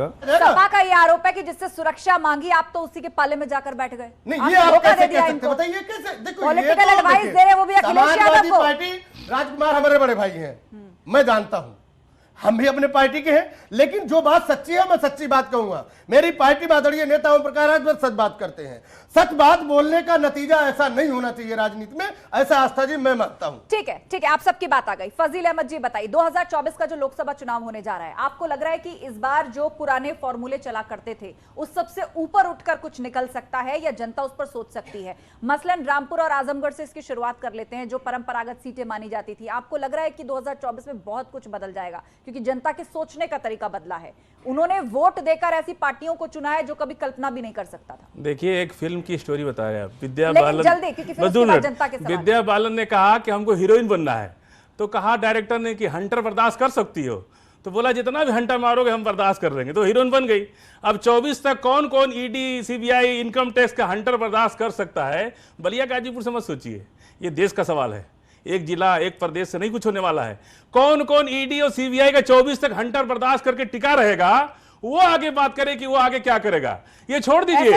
सपा का ये आरोप है कि जिससे सुरक्षा मांगी आप तो उसी के पाले में जाकर बैठ गए। नहीं, ये आप कैसे कह सकते हैं? बताइए कैसे? देखो, पॉलिटिकल एडवाइस दे रहे वो भी अखिलेश यादव को। पार्टी राजकुमार हमारे बड़े भाई हैं, मैं जानता हूं, हम भी अपने पार्टी के हैं, लेकिन जो बात सच्ची है मैं सच्ची बात कहूंगा। मेरी पार्टी आदरणीय नेता ओम प्रकाश राज सच बात करते हैं। सच बात बोलने का नतीजा ऐसा नहीं होना चाहिए राजनीति में, ऐसा आस्था जी मैं मानता हूं। ठीक है, ठीक है, आप सबकी बात आ गई। फजील अहमद जी बताइए, 2024 का जो लोकसभा चुनाव होने जा रहा है, आपको लग रहा है कि इस बार जो पुराने फॉर्मूले चला करते थे उस सबसे ऊपर उठकर कुछ निकल सकता है या जनता उस पर सोच सकती है? मसलन रामपुर और आजमगढ़ से इसकी शुरुआत कर लेते हैं, जो परंपरागत सीटें मानी जाती थी। आपको लग रहा है कि 2024 में बहुत कुछ बदल जाएगा क्योंकि जनता के सोचने का तरीका बदला है? उन्होंने वोट देकर ऐसी पार्टियों को चुना है जो कभी कल्पना भी नहीं कर सकता था। देखिए, एक फिल्म की स्टोरी बता रहे हैं आप। विद्या बालन ने कहा कि हमको हीरोइन बनना है, तो कहा डायरेक्टर ने कि हंटर बर्दाश्त कर सकती हो, तो बोला जितना भी हंटर मारोगे हम बर्दाश्त कर लेंगे, तो हीरोइन बन गई। अब 24 तक कौन कौन ईडी, सीबीआई, इनकम टैक्स का हंटर बर्दाश्त कर सकता है? बलिया गाजीपुर से मत सोचिए, ये देश का सवाल है। एक जिला एक प्रदेश से नहीं कुछ होने वाला है। कौन कौन ईडी और सीबीआई का 24 तक हंटर बर्दाश्त करके टिका रहेगा, वो आगे बात करे कि वो आगे क्या करेगा। ये छोड़ दीजिए।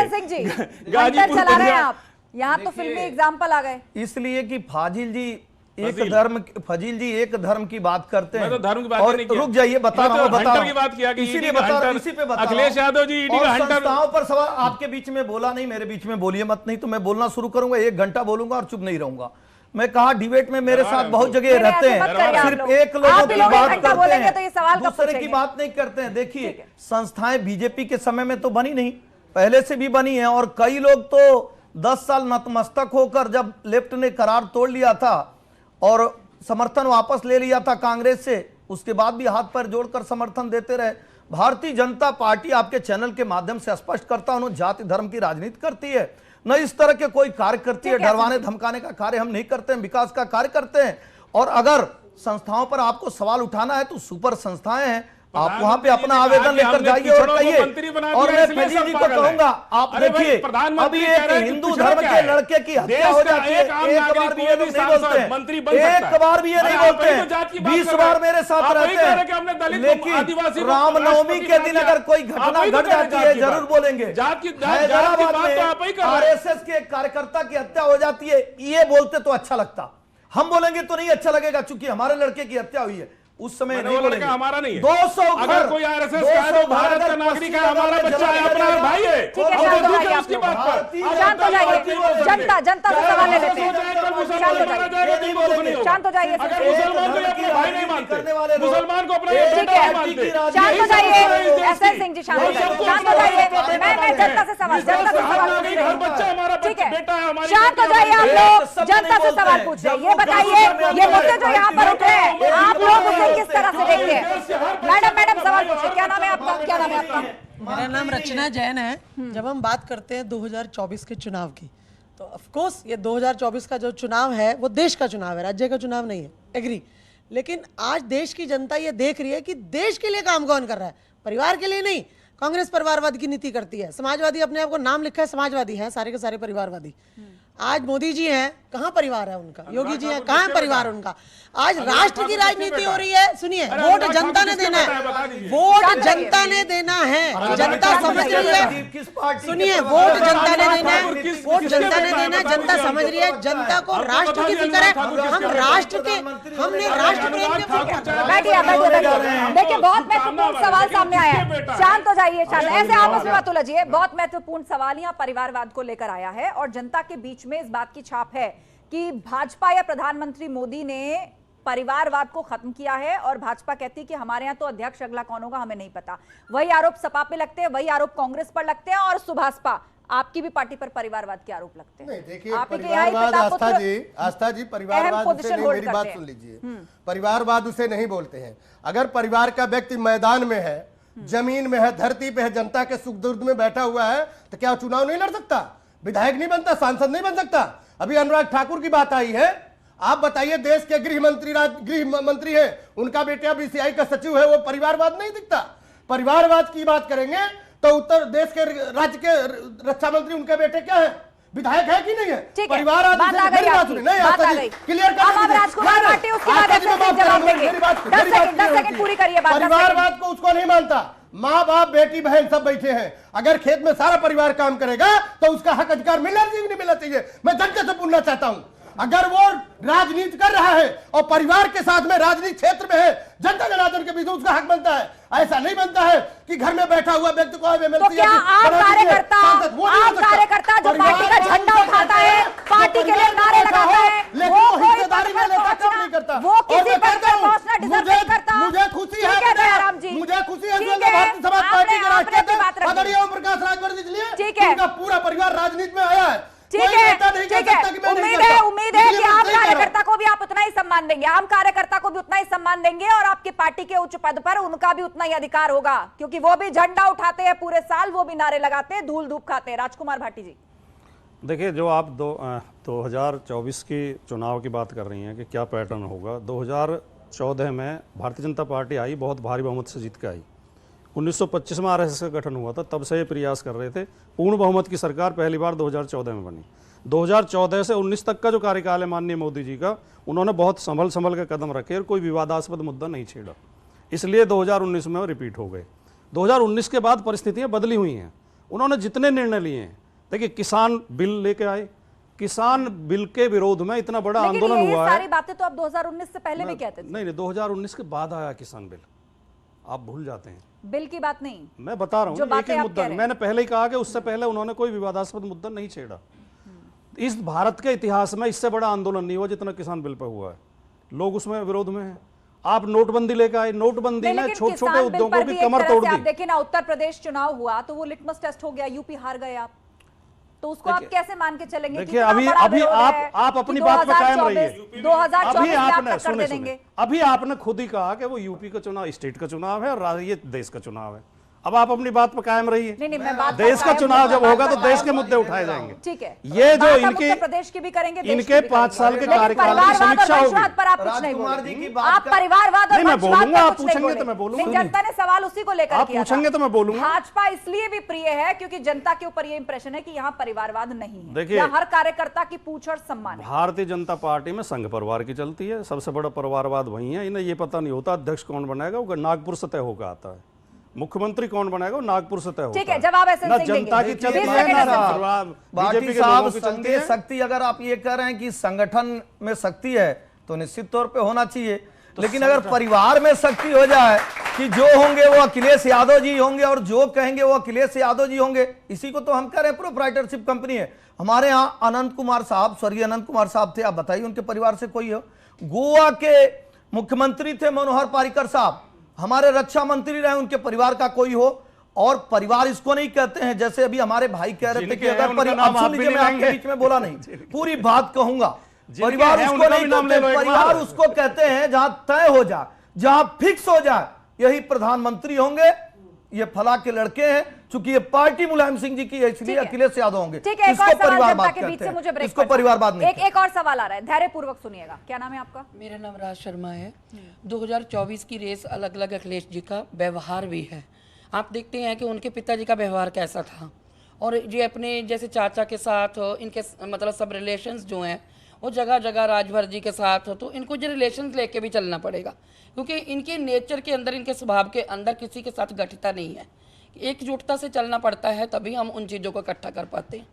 गाजीपुर चला रहे हैं आप, यहाँ तो फिल्मी एग्जाम्पल आ गए। इसलिए कि फजील जी एक धर्म की बात करते हैं। मैं तो धर्म की बात और नहीं किया। रुक जाइए, बता रहा हूं की बात किया कि इसीलिए इसी पे बता अखिलेश यादव जी ईडी का हंटर। संस्थाओं पर सवाल आपके बीच में बोला नहीं, मेरे बीच में बोलिए मत, नहीं तो मैं बोलना शुरू करूंगा, 1 घंटा बोलूंगा और चुप नहीं रहूंगा। मैं कहा डिबेट में मेरे साथ बहुत जगह रहते हैं, सिर्फ एक लोगों की बात करते हैं, दूसरे की बात नहीं करते हैं। देखिए, संस्थाएं बीजेपी के समय में तो बनी नहीं, पहले से भी बनी है, और कई लोग तो 10 साल नतमस्तक होकर जब लेफ्ट ने करार तोड़ लिया था और समर्थन वापस ले लिया था कांग्रेस से, उसके बाद भी हाथ पैर जोड़कर समर्थन देते रहे। भारतीय जनता पार्टी आपके चैनल के माध्यम से स्पष्ट करता हूं, जाति धर्म की राजनीति करती है, न इस तरह के कोई कार्य करती है। डरवाने धमकाने का कार्य हम नहीं करते हैं, विकास का कार्य करते हैं। और अगर संस्थाओं पर आपको सवाल उठाना है तो सुपर संस्थाएं हैं, आप वहां पे अपना आवेदन लेकर जाइए और कहिए। और मैं फजील जी को कहूंगा, आप देखिए, अभी एक हिंदू धर्म के लड़के की हत्या हो जाती है, एक बार भी ये नहीं बोलते हैं, एक बार भी ये नहीं बोलते हैं, 20 बार मेरे साथ रहते हैं, लेकिन रामनवमी के दिन अगर कोई घटना घट जाती है जरूर बोलेंगे। हैदराबाद में आरएसएस के कार्यकर्ता की हत्या हो जाती है, ये बोलते तो अच्छा लगता, हम बोलेंगे तो नहीं अच्छा लगेगा, चूंकि हमारे लड़के की हत्या हुई है। उस समय नहीं बोलेंगे, हमारा नहीं है। 200 अगर कोई आरएसएस का है तो भारत का नागरिक है, हमारा बच्चा है, अपना भाई है। ठीक है, शांत हो जाइए, उसकी बात पर शांत हो जाइए। जनता से सवाल ले लेते हैं। शांत हो जाइए, मुसलमान को अपना शांत हो जाइए। एसएन सिंह जी शांत हो जाइए, शांत हो जाइए। मैं जनता से सवाल ठीक है, शांत हो जाइए। आप लोग जनता से सवाल पूछ रहे हैं, ये बताइए, ये मुद्दे जो यहाँ पर उठे हैं आप लोग उसे किस तरह से देखते हैं? मैडम सवाल पूछिए। क्या नाम है आपका? क्या नाम है आपका? मेरा नाम रचना जैन है। जब हम बात करते हैं 2024 के चुनाव की, तो ऑफ कोर्स ये 2024 का जो चुनाव है वो देश का चुनाव है, राज्य का चुनाव नहीं है, एग्री। लेकिन आज देश की जनता ये देख रही है कि देश के लिए काम कौन कर रहा है, परिवार के लिए नहीं। कांग्रेस परिवारवाद की नीति करती है, समाजवादी अपने आप को नाम लिखा है समाजवादी है, सारे के सारे परिवारवादी। आज मोदी जी हैं, कहाँ परिवार है उनका? योगी जी हैं, कहाँ परिवार उनका? आज राष्ट्र की राजनीति हो रही है। सुनिए, वोट जनता ने देना है, वोट जनता ने देना है, जनता समझ रही है। सुनिए, वोट जनता ने देना है, वोट जनता ने देना है, जनता समझ रही है। जनता को राष्ट्र की फिक्र है, हम राष्ट्र के, हमने राष्ट्र प्रेम के फिक्र। बैठिए। देखिए, बहुत महत्वपूर्ण सवाल सामने आया है। शांत हो जाइए, शांत, ऐसे आपस में मत उलझिए। बहुत महत्वपूर्ण सवाल यहाँ परिवारवाद को लेकर आया है और जनता के बीच में इस बात की छाप है कि भाजपा या प्रधानमंत्री मोदी ने परिवारवाद को खत्म किया है और भाजपा कहती है कि हमारे यहाँ तो अध्यक्ष अगला कौन होगा हमें नहीं पता। वही आरोप सपा पे लगते हैं, वही आरोप कांग्रेस पर लगते हैं और सुभाषपा आपकी भी पार्टी पर परिवारवाद के आरोप लगते हैं। नहीं, देखिए, परिवारवाद आस्था जी परिवारवाद उसे नहीं, मेरी बात सुन लीजिए, परिवारवाद उसे नहीं बोलते हैं। अगर परिवार का व्यक्ति मैदान में है, जमीन में है, धरती पे है, जनता के सुख दुर्द में बैठा हुआ है, तो क्या चुनाव नहीं लड़ सकता? विधायक नहीं बनता? सांसद नहीं बन सकता? अभी अनुराग ठाकुर की बात आई है, आप बताइए, देश के गृह मंत्री है, उनका बेटा बीसीआई का सचिव है, वो परिवारवाद नहीं दिखता? परिवारवाद की बात करेंगे तो उत्तर देश के राज्य के रक्षा मंत्री उनके बेटे क्या है? विधायक है कि नहीं है? परिवार परिवारवाद को उसको नहीं मानता, माँ बाप बेटी बहन सब बैठे हैं। अगर खेत में सारा परिवार काम करेगा तो उसका हक अधिकार मिलना चाहिए नहीं मिलना चाहिए? मैं जनता से पूछना चाहता हूं। अगर वो राजनीति कर रहा है और परिवार के साथ में राजनीतिक क्षेत्र में है, जनता जनार्दन के बीच उसका हक बनता है। ऐसा नहीं बनता है कि घर में बैठा हुआ व्यक्ति को तो क्या आप कार्यकर्ता जो पार्टी का झंडा उठाता है, पार्टी के लिए नारे लगाता है, लेकिन वो हिस्सेदारी में लेकर काम नहीं करता। वो किसी पद पर पहुंचना डिजर्व नहीं करता। मुझे खुशी है जयराम जी, मुझे खुशी है भारतीय समाज पार्टी के राष्ट्रीय आदरणीय ओम प्रकाश राजभर जी लिए उनका पूरा परिवार राजनीति में आया है। ठीक है, उम्मीद है कि आम कार्यकर्ता को भी आप उतना ही सम्मान देंगे, आम कार्यकर्ता को भी उतना ही सम्मान देंगे और आपकी पार्टी के उच्च पद पर उनका भी उतना ही अधिकार होगा, क्योंकि वो भी झंडा उठाते हैं पूरे साल, वो भी नारे लगाते हैं, धूल धूप खाते हैं। राजकुमार भाटी जी, देखिए, जो आप 2024 की चुनाव की बात कर रही हैं कि क्या पैटर्न होगा। 2014 में भारतीय जनता पार्टी आई, बहुत भारी बहुमत से जीत के आई। 1925 में आरएसएस का गठन हुआ था, तब से ये प्रयास कर रहे थे। पूर्ण बहुमत की सरकार पहली बार 2014 में बनी। 2014 से 19 तक का जो कार्यकाल है माननीय मोदी जी का, उन्होंने बहुत संभल के कदम रखे और कोई विवादास्पद मुद्दा नहीं छेड़ा, इसलिए 2019 में वो रिपीट हो गए। 2019 के बाद परिस्थितियां बदली हुई हैं। उन्होंने जितने निर्णय लिए हैं, देखिए किसान बिल लेके आए, किसान बिल के विरोध में इतना बड़ा आंदोलन हुआ है। सारी बातें तो आप 2019 से पहले भी कहते थे। नहीं, 2019 के बाद आया किसान बिल, आप भूल जाते हैं। बिल की बात नहीं, मैं बता रहा हूँ एक मुद्दा। मैंने पहले ही कहा कि उससे पहले उन्होंने कोई विवादास्पद मुद्दा नहीं छेड़ा। इस भारत के इतिहास में इससे बड़ा आंदोलन नहीं हुआ जितना किसान बिल पर हुआ है। लोग उसमें विरोध में हैं। आप नोटबंदी लेकर आए, नोटबंदी में छोटे छोटे उद्योगों की कमर तोड़ दी। देखिए ना, उत्तर प्रदेश चुनाव हुआ तो वो लिटमस टेस्ट हो गया, यूपी हार गए आप, तो उसको आप कैसे मान के चलेंगे? देखिए, अभी आप अपनी बात पर कायम रहिए। 2024 अभी आपने खुद ही कहा कि वो यूपी का चुनाव स्टेट का चुनाव है और ये देश का चुनाव है। अब आप अपनी बात पर कायम रहिए। नहीं, मैं बात देश का चुनाव जब होगा तो देश के मुद्दे उठाए जाएंगे। ठीक है, ये जो इनके प्रदेश की भी करेंगे, इनके 5 साल के कार्यकाल की समीक्षा होगी। राजकुमार जी की बात, आप परिवारवाद और मैं बोलूंगा, आप पूछेंगे तो मैं बोलूंगा। जनता ने सवाल उसी को लेकर आप पूछेंगे तो मैं बोलूंगा। भाजपा इसलिए भी प्रिय है क्योंकि जनता के ऊपर ये इंप्रेशन है कि यहाँ परिवारवाद नहीं है, देखिए, हर कार्यकर्ता की पूछ और सम्मान है। भारतीय जनता पार्टी में संघ परिवार की चलती है, सबसे बड़ा परिवारवाद वही है। इन्हें ये पता नहीं होता अध्यक्ष कौन बनेगा, वो नागपुर से तय होकर आता है। मुख्यमंत्री कौन बनेगा, नागपुर से तय होता है। ठीक है, जवाब ऐसे ना जनता की चलती है ना बीजेपी साहब शक्ति। अगर आप ये कह रहे हैं कि संगठन में शक्ति है तो निश्चित तौर पे होना चाहिए, लेकिन अगर परिवार में शक्ति हो जाए कि जो होंगे वो अखिलेश यादव जी होंगे और जो कहेंगे वो अखिलेश यादव जी होंगे, इसी को तो हम कह रहे हैं प्रोप्राइटरशिप कंपनी है। हमारे यहाँ अनंत कुमार साहब, स्वर्गीय अनंत कुमार साहब थे, आप बताइए उनके परिवार से कोई हो? गोवा के मुख्यमंत्री थे मनोहर पर्रिकर साहब, हमारे रक्षा मंत्री रहे, उनके परिवार का कोई हो? और परिवार इसको नहीं कहते हैं जैसे अभी हमारे भाई कह रहे थे कि अगर परिवार, सुन लीजिए, मैं आपके बीच में बोला नहीं, पूरी बात कहूंगा। परिवार उसको नहीं कहते, परिवार उसको कहते हैं जहां तय हो जाए, जहां फिक्स हो जाए, यही प्रधानमंत्री होंगे, ये फला के लड़के हैं, चूंकि ये पार्टी मुलायम सिंह जी की है इसलिए अखिलेश यादव होंगे। इसको परिवारवाद कहते हैं, इसको परिवारवाद नहीं। एक और सवाल आ रहा है, धैर्यपूर्वक सुनिएगा। क्या नाम है आपका? मेरा नाम राज शर्मा है। 2024 की रेस अलग अलग अखिलेश जी का व्यवहार भी है। आप देखते हैं कि उनके पिताजी का व्यवहार कैसा था और ये अपने जैसे चाचा के साथ इनके मतलब सब रिलेशंस जो हैं वो जगह जगह राजभर जी के साथ हो, तो इनको जो रिलेशंस लेके भी चलना पड़ेगा, क्योंकि इनके नेचर के अंदर, इनके स्वभाव के अंदर किसी के साथ गठिता नहीं है। एकजुटता से चलना पड़ता है, तभी हम उन चीज़ों को इकट्ठा कर पाते हैं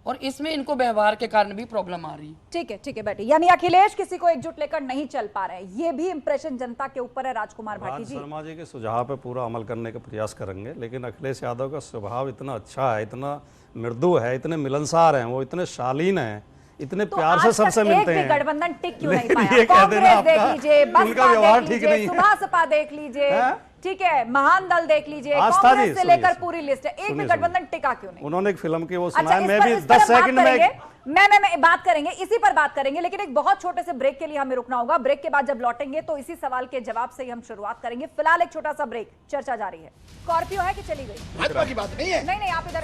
और इसमें इनको व्यवहार के कारण भी प्रॉब्लम आ रही है। ठीक है बेटी, यानी अखिलेश किसी को एकजुट लेकर नहीं चल पा रहे हैं, ये भी इंप्रेशन जनता के ऊपर है। राजकुमार भाटी जी, शर्मा जी के सुझाव पे पूरा अमल करने का प्रयास करेंगे, लेकिन अखिलेश यादव का स्वभाव इतना अच्छा है, इतना मृदु है, इतने मिलनसार हैं, वो इतने शालीन हैं, इतने तो प्यार से सबसे मिलते हैं। गठबंधन टिक क्यों नहीं पाया? कांग्रेस देख लीजिए, बसपा देख लीजिए, सुभासपा देख लीजिए, ठीक है, महान दल देख लीजिए, कांग्रेस से लेकर पूरी लिस्ट है, एक भी गठबंधन टिका क्यों नहीं? उन्होंने एक फिल्म की वो सुनाया, मैं भी 10 सेकंड में मैं बात करेंगे, इसी पर बात करेंगे, लेकिन एक बहुत छोटे से ब्रेक के लिए हमें रुकना होगा। ब्रेक के बाद जब लौटेंगे तो इसी सवाल के जवाब से ही हम शुरुआत करेंगे। फिलहाल एक छोटा सा ब्रेक, चर्चा जारी है। स्कॉर्पियो है कि चली गई? भाजपा की बात नहीं है। नहीं, आप इधर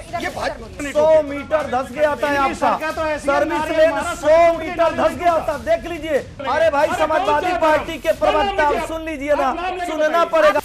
100 मीटर धस गया था आपका सर्विस लेन, 100 मीटर धस गया था, देख लीजिए। अरे भाई, समाजवादी पार्टी के प्रवक्ता, सुन लीजिए ना, सुनना पड़ेगा।